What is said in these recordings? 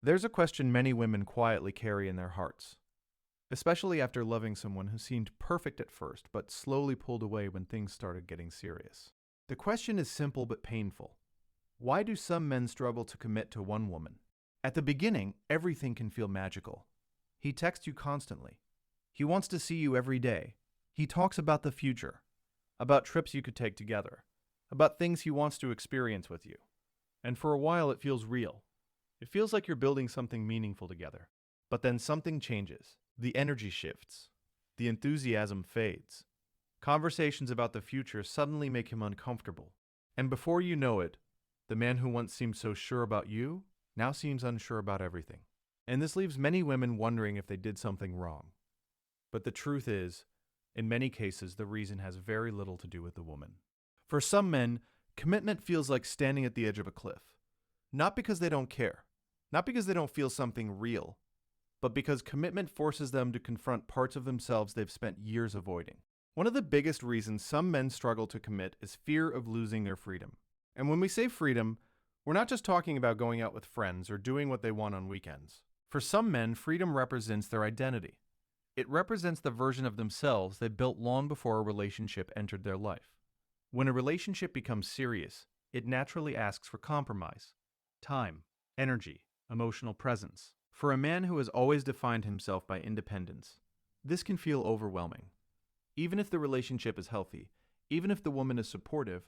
There's a question many women quietly carry in their hearts, especially after loving someone who seemed perfect at first but slowly pulled away when things started getting serious. The question is simple but painful. Why do some men struggle to commit to one woman? At the beginning, everything can feel magical. He texts you constantly. He wants to see you every day. He talks about the future, about trips you could take together, about things he wants to experience with you. And for a while, it feels real. It feels like you're building something meaningful together. But then something changes. The energy shifts. The enthusiasm fades. Conversations about the future suddenly make him uncomfortable. And before you know it, the man who once seemed so sure about you now seems unsure about everything. And this leaves many women wondering if they did something wrong. But the truth is, in many cases, the reason has very little to do with the woman. For some men, commitment feels like standing at the edge of a cliff. Not because they don't care, not because they don't feel something real, but because commitment forces them to confront parts of themselves they've spent years avoiding. One of the biggest reasons some men struggle to commit is fear of losing their freedom. And when we say freedom, we're not just talking about going out with friends or doing what they want on weekends. For some men, freedom represents their identity. It represents the version of themselves they built long before a relationship entered their life. When a relationship becomes serious, it naturally asks for compromise, time, energy, emotional presence. For a man who has always defined himself by independence, this can feel overwhelming. Even if the relationship is healthy, even if the woman is supportive,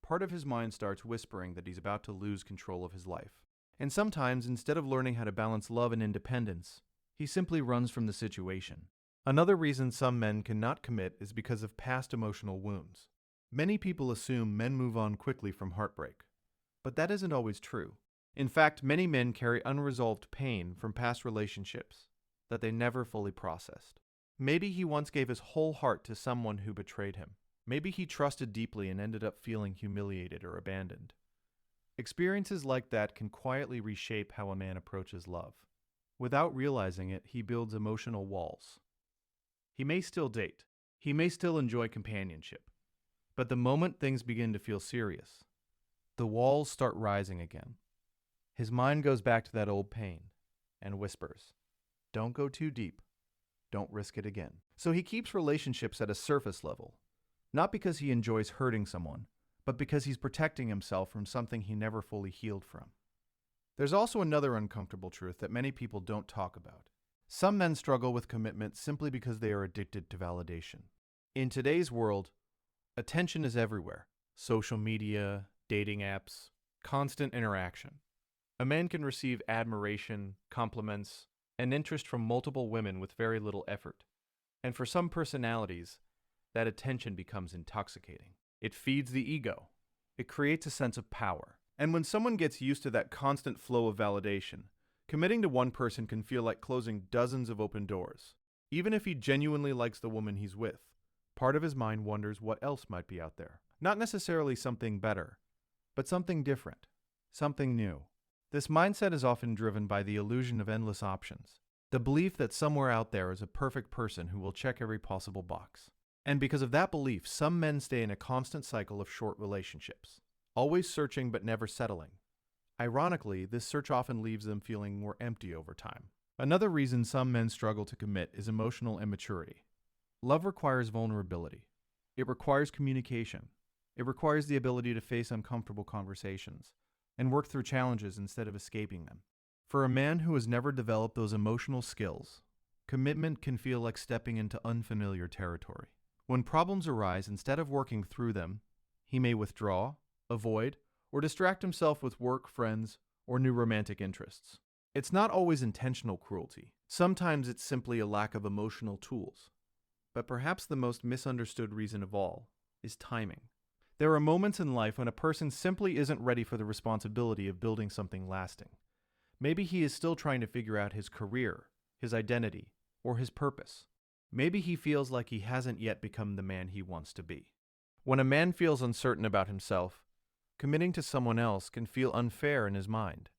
part of his mind starts whispering that he's about to lose control of his life. And sometimes, instead of learning how to balance love and independence, he simply runs from the situation. Another reason some men cannot commit is because of past emotional wounds. Many people assume men move on quickly from heartbreak, but that isn't always true. In fact, many men carry unresolved pain from past relationships that they never fully processed. Maybe he once gave his whole heart to someone who betrayed him. Maybe he trusted deeply and ended up feeling humiliated or abandoned. Experiences like that can quietly reshape how a man approaches love. Without realizing it, he builds emotional walls. He may still date. He may still enjoy companionship. But the moment things begin to feel serious, the walls start rising again. His mind goes back to that old pain and whispers, "Don't go too deep. Don't risk it again." So he keeps relationships at a surface level. Not because he enjoys hurting someone, but because he's protecting himself from something he never fully healed from. There's also another uncomfortable truth that many people don't talk about. Some men struggle with commitment simply because they are addicted to validation. In today's world, attention is everywhere. Social media, dating apps, constant interaction. A man can receive admiration, compliments, and interest from multiple women with very little effort. And for some personalities, that attention becomes intoxicating. It feeds the ego. It creates a sense of power. And when someone gets used to that constant flow of validation, committing to one person can feel like closing dozens of open doors. Even if he genuinely likes the woman he's with, part of his mind wonders what else might be out there. Not necessarily something better, but something different, something new. This mindset is often driven by the illusion of endless options, the belief that somewhere out there is a perfect person who will check every possible box. And because of that belief, some men stay in a constant cycle of short relationships, always searching but never settling. Ironically, this search often leaves them feeling more empty over time. Another reason some men struggle to commit is emotional immaturity. Love requires vulnerability. It requires communication. It requires the ability to face uncomfortable conversations and work through challenges instead of escaping them. For a man who has never developed those emotional skills, commitment can feel like stepping into unfamiliar territory. When problems arise, instead of working through them, he may withdraw, avoid, or distract himself with work, friends, or new romantic interests. It's not always intentional cruelty. Sometimes it's simply a lack of emotional tools. But perhaps the most misunderstood reason of all is timing. There are moments in life when a person simply isn't ready for the responsibility of building something lasting. Maybe he is still trying to figure out his career, his identity, or his purpose. Maybe he feels like he hasn't yet become the man he wants to be. When a man feels uncertain about himself, committing to someone else can feel unfair in his mind.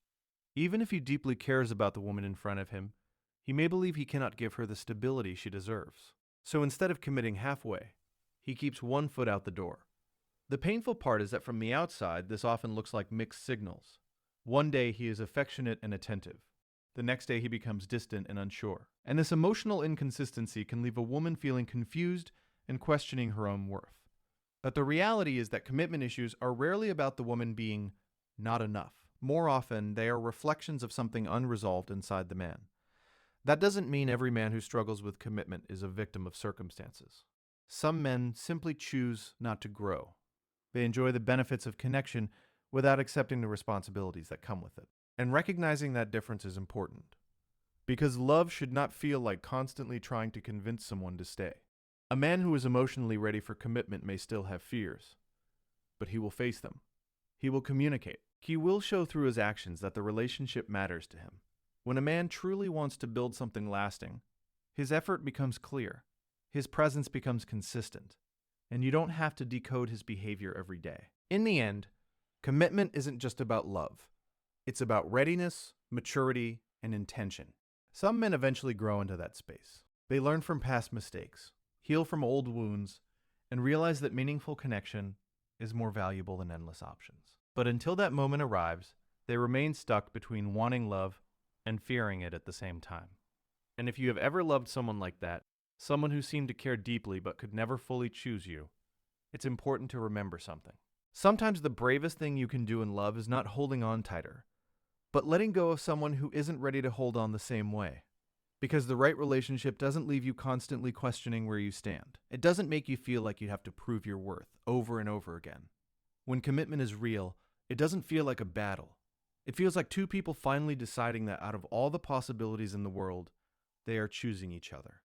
Even if he deeply cares about the woman in front of him, he may believe he cannot give her the stability she deserves. So instead of committing halfway, he keeps one foot out the door. The painful part is that from the outside, this often looks like mixed signals. One day he is affectionate and attentive. The next day he becomes distant and unsure. And this emotional inconsistency can leave a woman feeling confused and questioning her own worth. But the reality is that commitment issues are rarely about the woman being not enough. More often, they are reflections of something unresolved inside the man. That doesn't mean every man who struggles with commitment is a victim of circumstances. Some men simply choose not to grow. They enjoy the benefits of connection without accepting the responsibilities that come with it. And recognizing that difference is important, because love should not feel like constantly trying to convince someone to stay. A man who is emotionally ready for commitment may still have fears, but he will face them. He will communicate. He will show through his actions that the relationship matters to him. When a man truly wants to build something lasting, his effort becomes clear, his presence becomes consistent, and you don't have to decode his behavior every day. In the end, commitment isn't just about love. It's about readiness, maturity, and intention. Some men eventually grow into that space. They learn from past mistakes, heal from old wounds, and realize that meaningful connection is more valuable than endless options. But until that moment arrives, they remain stuck between wanting love and fearing it at the same time. And if you have ever loved someone like that, someone who seemed to care deeply but could never fully choose you, it's important to remember something. Sometimes the bravest thing you can do in love is not holding on tighter, but letting go of someone who isn't ready to hold on the same way. Because the right relationship doesn't leave you constantly questioning where you stand. It doesn't make you feel like you have to prove your worth over and over again. When commitment is real, it doesn't feel like a battle. It feels like two people finally deciding that out of all the possibilities in the world, they are choosing each other.